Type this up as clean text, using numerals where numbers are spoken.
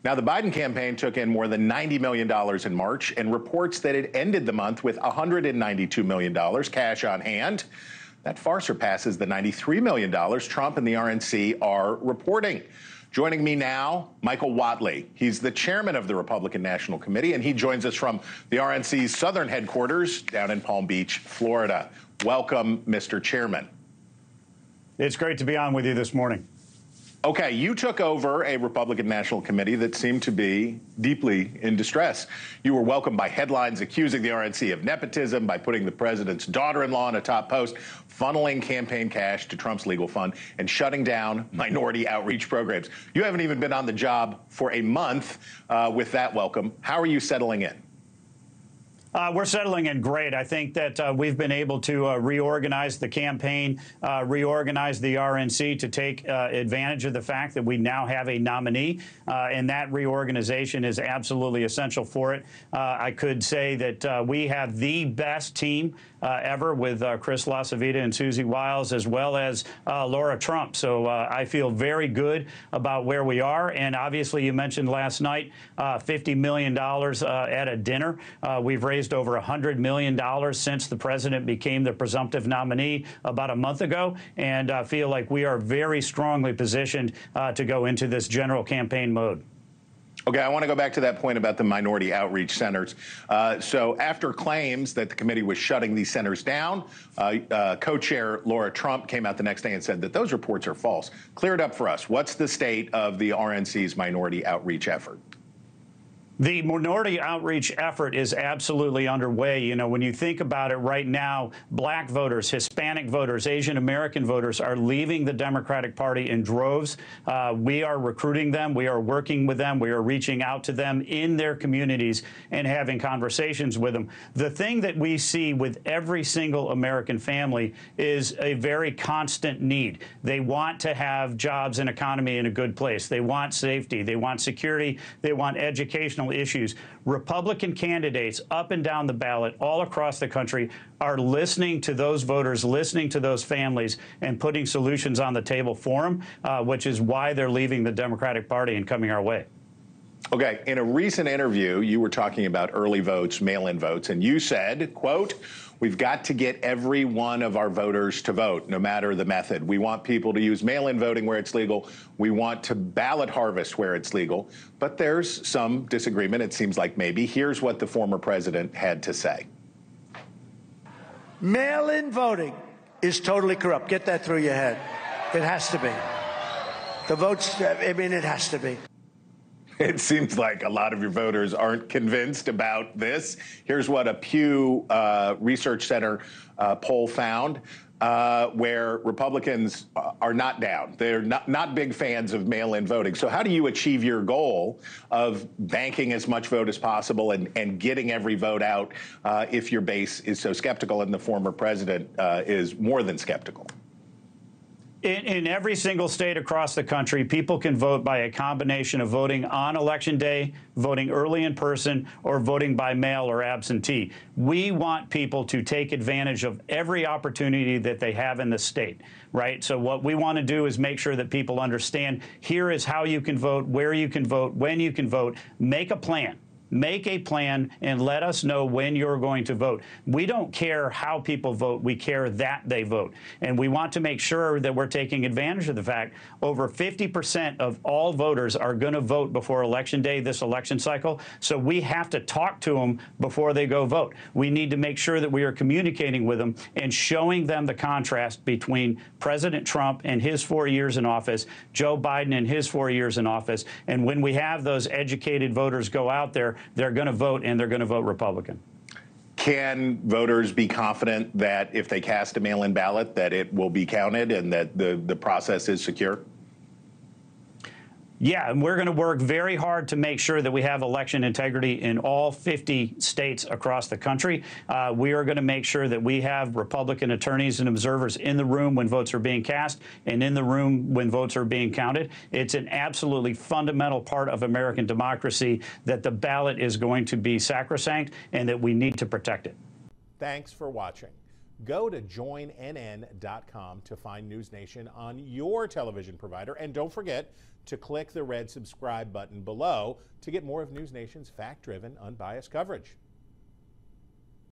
Now, the Biden campaign took in more than $90 million in March and reports that it ended the month with $192 million cash on hand. That far surpasses the $93 million Trump and the RNC are reporting. Joining me now, Michael Whatley. He's the chairman of the Republican National Committee, and he joins us from the RNC's southern headquarters down in Palm Beach, Florida. Welcome, Mr. Chairman. It's great to be on with you this morning. Okay, you took over a Republican National Committee that seemed to be deeply in distress. You were welcomed by headlines accusing the RNC of nepotism by putting the president's daughter-in-law in a top post, funneling campaign cash to Trump's legal fund, and shutting down minority outreach programs. You haven't even been on the job for a month with that welcome. How are you settling in? We're settling in great. I think that we've been able to reorganize the campaign, reorganize the RNC to take advantage of the fact that we now have a nominee, and that reorganization is absolutely essential for it. I could say that we have the best team ever with Chris Stirewalt and Susie Wiles, as well as Laura Trump. So I feel very good about where we are. And obviously, you mentioned last night $50 million at a dinner. We've raised over $100 million since the president became the presumptive nominee about a month ago, and feel like we are very strongly positioned to go into this general campaign mode. Okay, I want to go back to that point about the minority outreach centers. So after claims that the committee was shutting these centers down, co-chair Laura Trump came out the next day and said that those reports are false. Clear it up for us. What's the state of the RNC's minority outreach effort? The minority outreach effort is absolutely underway. You know, when you think about it right now, black voters, Hispanic voters, Asian American voters are leaving the Democratic Party in droves. We are recruiting them. We are working with them. We are reaching out to them in their communities and having conversations with them. The thing that we see with every single American family is a very constant need. They want to have jobs and economy in a good place. They want safety. They want security. They want educational issues. Republican candidates up and down the ballot all across the country are listening to those voters, listening to those families, and putting solutions on the table for them, which is why they're leaving the Democratic Party and coming our way. Okay, in a recent interview, you were talking about early votes, mail-in votes, and you said, quote, "We've got to get every one of our voters to vote, no matter the method. We want people to use mail-in voting where it's legal. We want to ballot harvest where it's legal." But there's some disagreement, it seems like maybe. Here's what the former president had to say. Mail-in voting is totally corrupt. Get that through your head. It has to be. The votes, I mean, it has to be. It seems like a lot of your voters aren't convinced about this. Here's what a Pew Research Center poll found, where Republicans are not down. They're not big fans of mail-in voting. So how do you achieve your goal of banking as much vote as possible and getting every vote out if your base is so skeptical and the former president is more than skeptical? In every single state across the country, people can vote by a combination of voting on Election Day, voting early in person, or voting by mail or absentee. We want people to take advantage of every opportunity that they have in the state, right? So what we want to do is make sure that people understand here is how you can vote, where you can vote, when you can vote. Make a plan. Make a plan and let us know when you're going to vote. We don't care how people vote. We care that they vote. And we want to make sure that we're taking advantage of the fact over 50% of all voters are going to vote before Election Day, this election cycle. So we have to talk to them before they go vote. We need to make sure that we are communicating with them and showing them the contrast between President Trump and his 4 years in office, Joe Biden and his 4 years in office. And when we have those educated voters go out there, they're going to vote, and they're going to vote Republican. Can voters be confident that if they cast a mail-in ballot, that it will be counted and that the process is secure? Yeah, and we're going to work very hard to make sure that we have election integrity in all 50 states across the country. We are going to make sure that we have Republican attorneys and observers in the room when votes are being cast and in the room when votes are being counted. It's an absolutely fundamental part of American democracy that the ballot is going to be sacrosanct and that we need to protect it. Thanks for watching. Go to joinnn.com to find NewsNation on your television provider. And don't forget to click the red subscribe button below to get more of NewsNation's fact-driven, unbiased coverage.